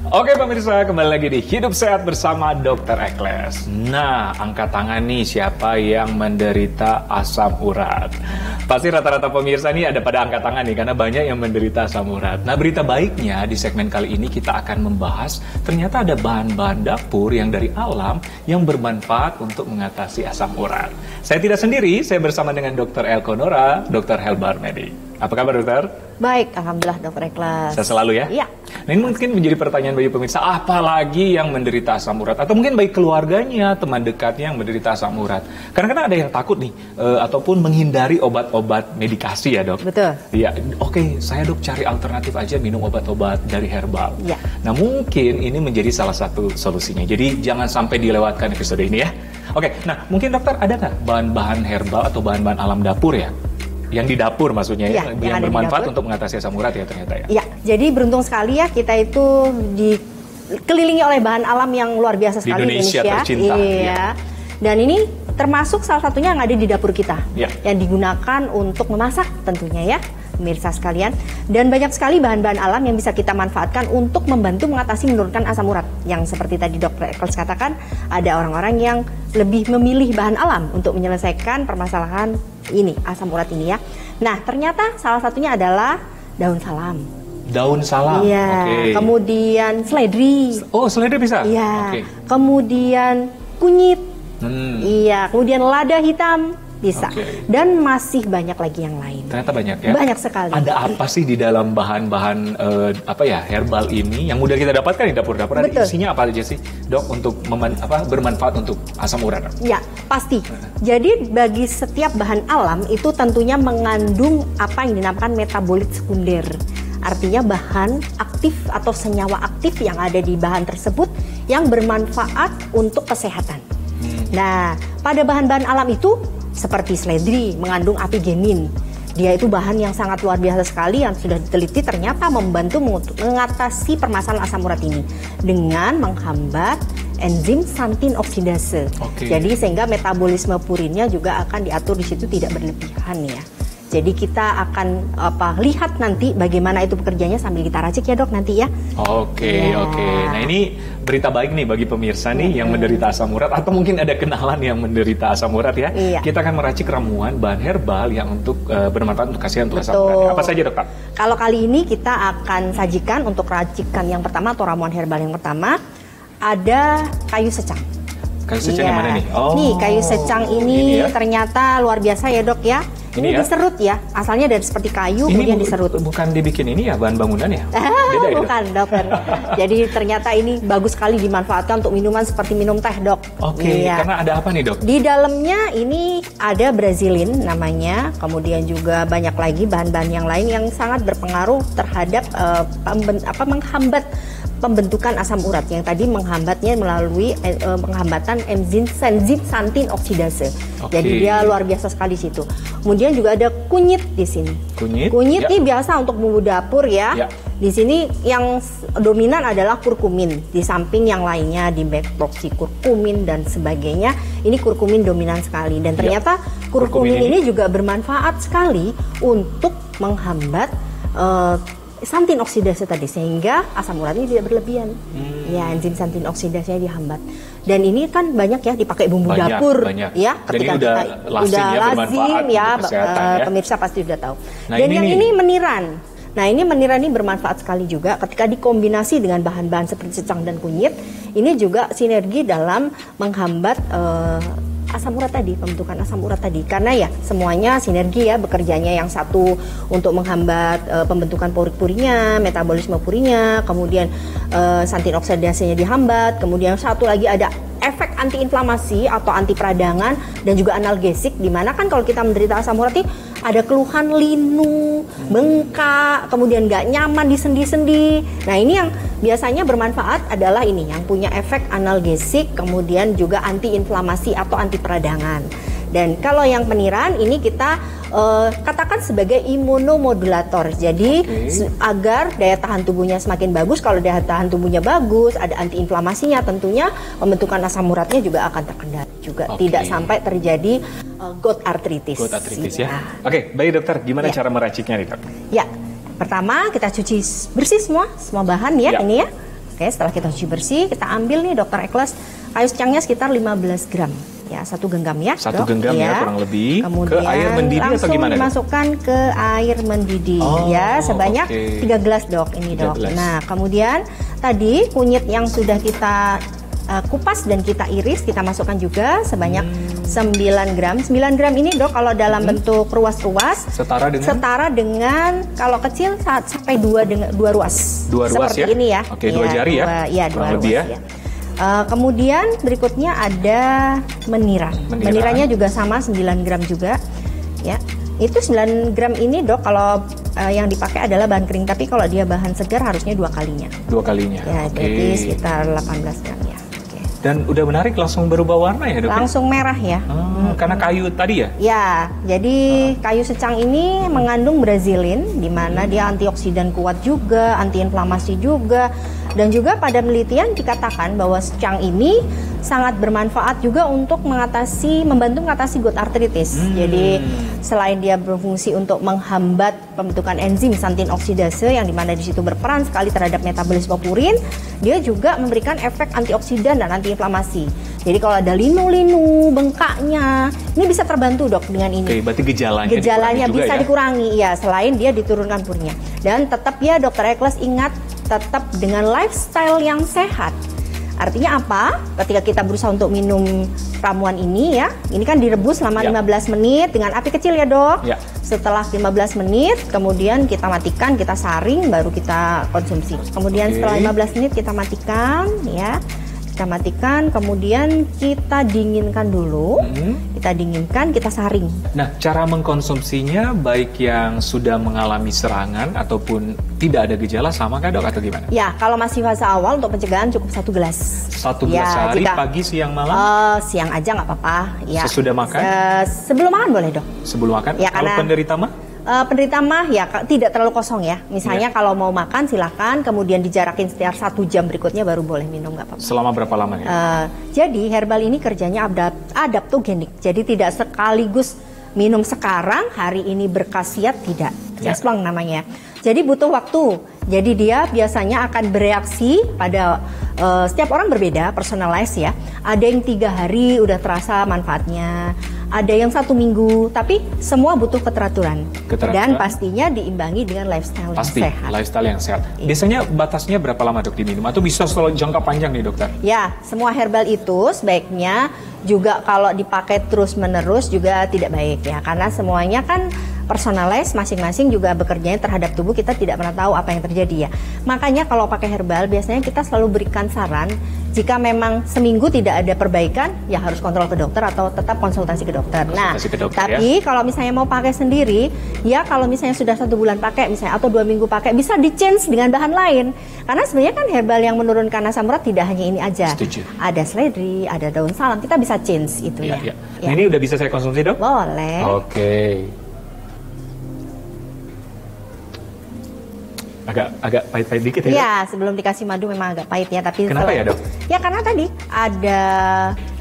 Oke pemirsa, kembali lagi di Hidup Sehat bersama Dr. Ekles. Nah, angkat tangan nih siapa yang menderita asam urat. Pasti rata-rata pemirsa nih ada pada angkat tangan nih, karena banyak yang menderita asam urat. Nah, berita baiknya di segmen kali ini kita akan membahas ternyata ada bahan-bahan dapur yang dari alam yang bermanfaat untuk mengatasi asam urat. Saya tidak sendiri, saya bersama dengan Dr. Elkonora, Dr. Helbar Medi. Apa kabar dokter? Baik, alhamdulillah Dr. Ekles. Saya selalu ya? Iya. Nah, ini mungkin menjadi pertanyaan bagi pemirsa, apalagi yang menderita asam urat? Atau mungkin bagi keluarganya, teman dekatnya yang menderita asam urat. Kadang-kadang ada yang takut nih, ataupun menghindari obat-obat medikasi ya dok? Betul. Iya, oke, saya dok cari alternatif aja minum obat-obat dari herbal. Iya. Nah mungkin ini menjadi salah satu solusinya. Jadi jangan sampai dilewatkan episode ini ya. Oke, nah mungkin dokter ada nggak bahan-bahan herbal atau bahan-bahan alam dapur ya? Yang di dapur maksudnya ya, yang bermanfaat untuk mengatasi asam urat ya ternyata ya. Iya, jadi beruntung sekali ya kita itu dikelilingi oleh bahan alam yang luar biasa sekali di Indonesia. Tercinta. Iya. Ya. Dan ini termasuk salah satunya yang ada di dapur kita, ya, yang digunakan untuk memasak tentunya ya, pemirsa sekalian. Dan banyak sekali bahan-bahan alam yang bisa kita manfaatkan untuk membantu mengatasi menurunkan asam urat. Yang seperti tadi Dr. Ekles katakan, ada orang-orang yang lebih memilih bahan alam untuk menyelesaikan permasalahan ini, asam urat ini ya. Nah, ternyata salah satunya adalah daun salam. Daun salam? Iya. Okay. Kemudian seledri. Oh, seledri bisa? Iya. Okay. Kemudian kunyit. Iya. Kemudian lada hitam. Bisa. Okay. Dan masih banyak lagi yang lain. Ternyata banyak ya? Banyak sekali. Ada apa sih di dalam bahan-bahan herbal ini yang mudah kita dapatkan di dapur-dapur? Ada isinya apa aja sih dok untuk bermanfaat untuk asam urat? Ya, pasti. Jadi bagi setiap bahan alam itu tentunya mengandung apa yang dinamakan metabolit sekunder. Artinya bahan aktif atau senyawa aktif yang ada di bahan tersebut yang bermanfaat untuk kesehatan. Nah, pada bahan-bahan alam itu seperti seledri mengandung apigenin. Dia itu bahan yang sangat luar biasa sekali yang sudah diteliti ternyata membantu mengatasi permasalahan asam urat ini dengan menghambat enzim santin oksidase. Okay. Jadi sehingga metabolisme purinnya juga akan diatur di situ tidak berlebihan ya. Jadi kita akan lihat nanti bagaimana itu bekerjanya sambil kita racik ya dok nanti ya. Oke. Nah ini berita baik nih bagi pemirsa nih yang menderita asam urat atau mungkin ada kenalan yang menderita asam urat ya. Iya. Kita akan meracik ramuan bahan herbal yang untuk bermanfaat untuk kasihan untuk asam urat. Apa saja dok? Kalau kali ini kita akan sajikan untuk racikan yang pertama atau ramuan herbal yang pertama ada kayu secang. Kayu secang yang mana nih? Oh, nih kayu secang ini ya? Ternyata luar biasa ya dok ya. Ini ya? Diserut ya, asalnya dari seperti kayu ini kemudian diserut. Bukan dibikin ini ya bahan bangunan ya? Beda bukan ya, dokter. Jadi ternyata ini bagus sekali dimanfaatkan untuk minuman seperti minum teh dok. Oke, karena ada apa nih dok? Di dalamnya ini ada brazilin namanya, kemudian juga banyak lagi bahan-bahan yang lain yang sangat berpengaruh terhadap menghambat pembentukan asam urat yang tadi menghambatnya melalui penghambatan enzim santin oksidase. Jadi dia luar biasa sekali situ. Kemudian juga ada kunyit di sini. Kunyit ini biasa untuk bumbu dapur ya. Di sini yang dominan adalah kurkumin. Di samping yang lainnya di kurkumin dan sebagainya. Ini kurkumin dominan sekali dan ternyata kurkumin ini juga bermanfaat sekali untuk menghambat santin oksidase tadi sehingga asam urat ini tidak berlebihan. Ya, enzim santin oksidasenya dihambat. Dan ini kan banyak ya dipakai bumbu dapur ya. Ketika udah lazim ya, pemirsa pasti sudah tahu. Nah, dan ini meniran. Nah, ini meniran ini bermanfaat sekali juga ketika dikombinasi dengan bahan-bahan seperti secang dan kunyit. Ini juga sinergi dalam menghambat asam urat tadi, pembentukan asam urat tadi, karena ya semuanya sinergi ya bekerjanya, yang satu untuk menghambat pembentukan puri-purinya, metabolisme purinya, kemudian santin oksidasenya dihambat, kemudian satu lagi ada efek antiinflamasi atau anti peradangan dan juga analgesik, dimana kan kalau kita menderita asam urat ini ada keluhan linu, bengkak, kemudian nggak nyaman di sendi-sendi. Nah ini yang biasanya bermanfaat adalah ini yang punya efek analgesik, kemudian juga antiinflamasi atau anti peradangan. Dan kalau yang peniran ini kita katakan sebagai imunomodulator. Jadi agar daya tahan tubuhnya semakin bagus. Kalau daya tahan tubuhnya bagus, ada antiinflamasinya, tentunya pembentukan asam uratnya juga akan terkendali juga. Tidak sampai terjadi gout arthritis. Gout arthritis ya. Oke, baik dokter, gimana cara meraciknya nih dok? Ya, pertama kita cuci bersih semua bahan ya ini ya. Oke, setelah kita cuci bersih, kita ambil nih Dokter Ekles kayu secangnya sekitar 15 gram. Ya, 1 genggam ya. 1 genggam ya, kurang lebih. Kemudian ke air mendidih atau gimana? Langsung dimasukkan ke air mendidih ya, sebanyak 3 gelas Dok ini Dok. Nah, kemudian tadi kunyit yang sudah kita kupas dan kita iris, kita masukkan juga sebanyak 9 gram. 9 gram ini Dok kalau dalam bentuk ruas-ruas setara dengan kalau kecil sampai 2 ruas. 2 ruas seperti ya? ini ya. Oke, 2 jari ya. Iya, 2 ruas ya. Kemudian berikutnya ada meniran. Menirannya juga sama 9 gram juga. Ya. Itu 9 gram ini Dok kalau yang dipakai adalah bahan kering, tapi kalau dia bahan segar harusnya 2 kalinya. 2 kalinya. Ya, jadi sekitar 18 gram ya. Dan udah menarik langsung berubah warna ya Dok? Langsung merah ya. Karena kayu tadi ya? Ya, jadi kayu secang ini mengandung brazilin, di mana dia antioksidan kuat juga, antiinflamasi juga. Dan juga pada penelitian dikatakan bahwa secang ini sangat bermanfaat juga untuk membantu mengatasi gout arthritis. Jadi selain dia berfungsi untuk menghambat pembentukan enzim santin oksidase yang dimana di situ berperan sekali terhadap metabolisme purin, dia juga memberikan efek antioksidan dan antiinflamasi. Jadi kalau ada linu-linu, bengkaknya, ini bisa terbantu Dok dengan ini. Oke, berarti gejalanya bisa dikurangi ya, selain dia diturunkan purinnya. Dan tetap ya Dokter Ekles ingat, tetap dengan lifestyle yang sehat. Artinya apa? Ketika kita berusaha untuk minum ramuan ini ya, ini kan direbus selama 15 menit dengan api kecil ya Dok. Ya. Setelah 15 menit, kemudian kita matikan, kita saring, baru kita konsumsi. Kemudian setelah 15 menit kita matikan ya. Kita matikan, kemudian kita dinginkan dulu. Kita dinginkan, kita saring. Nah, cara mengkonsumsinya baik yang sudah mengalami serangan ataupun tidak ada gejala sama kah Dok atau gimana? Ya, kalau masih fase awal untuk pencegahan cukup 1 gelas. 1 gelas sehari, pagi, siang, malam? Siang aja nggak apa-apa. Ya. Sesudah makan? Sebelum makan boleh Dok. Sebelum makan? Ya, kalau penderita mah? Penderita mah ya tidak terlalu kosong ya. Misalnya kalau mau makan silakan, kemudian dijarakin setiap 1 jam berikutnya baru boleh minum, nggak apa-apa. Selama berapa lama ya? Jadi herbal ini kerjanya adaptogenik. Jadi tidak sekaligus minum sekarang, hari ini berkhasiat, tidak. Jasplong namanya. Jadi butuh waktu. Jadi dia biasanya akan bereaksi pada setiap orang berbeda, personalize ya. Ada yang 3 hari udah terasa manfaatnya. Ada yang 1 minggu, tapi semua butuh keteraturan. Dan pastinya diimbangi dengan lifestyle yang sehat. Lifestyle yang sehat. Biasanya batasnya berapa lama Dok diminum? Atau bisa selalu jangka panjang nih Dokter? Ya, semua herbal itu sebaiknya juga kalau dipakai terus-menerus juga tidak baik ya. Karena semuanya kan personalize, masing-masing juga bekerjanya terhadap tubuh, kita tidak pernah tahu apa yang terjadi ya. Makanya kalau pakai herbal biasanya kita selalu berikan saran, jika memang seminggu tidak ada perbaikan, ya harus kontrol ke dokter atau tetap konsultasi ke dokter. Tapi kalau misalnya mau pakai sendiri, ya kalau misalnya sudah 1 bulan pakai misalnya atau 2 minggu pakai, bisa di change dengan bahan lain. Karena sebenarnya kan herbal yang menurunkan asam urat tidak hanya ini aja. Setuju. Ada seledri, ada daun salam, kita bisa change itu ya. Nah, ini udah bisa saya konsumsi Dok? Boleh. Oke. Agak pahit-pahit dikit ya? Iya, sebelum dikasih madu memang agak pahit ya, tapi kenapa ya Dok? Ya karena tadi ada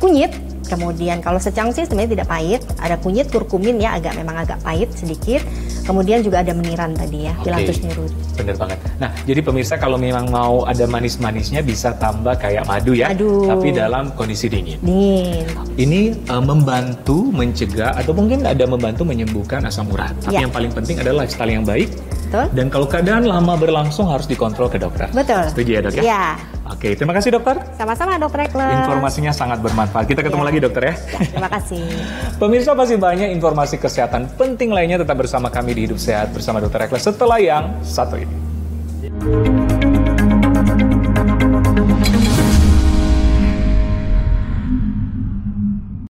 kunyit, kemudian kalau secang sih sebenarnya tidak pahit, ada kunyit, kurkumin ya memang agak pahit sedikit, kemudian juga ada meniran tadi ya, Phyllanthus niruri. Bener banget. Nah, jadi pemirsa kalau memang mau ada manis-manisnya bisa tambah kayak madu ya, tapi dalam kondisi dingin. Ini membantu mencegah atau mungkin ada membantu menyembuhkan asam urat. Tapi yang paling penting adalah lifestyle yang baik. Betul. Dan kalau keadaan lama berlangsung harus dikontrol ke dokter. Betul. Setuju ya Dok ya? Iya. Oke, terima kasih Dokter. Sama-sama Dokter Ekles. Informasinya sangat bermanfaat. Kita ketemu lagi Dokter ya. Terima kasih. Pemirsa, pasti banyak informasi kesehatan penting lainnya, tetap bersama kami di Hidup Sehat bersama Dokter Ekles setelah yang satu ini.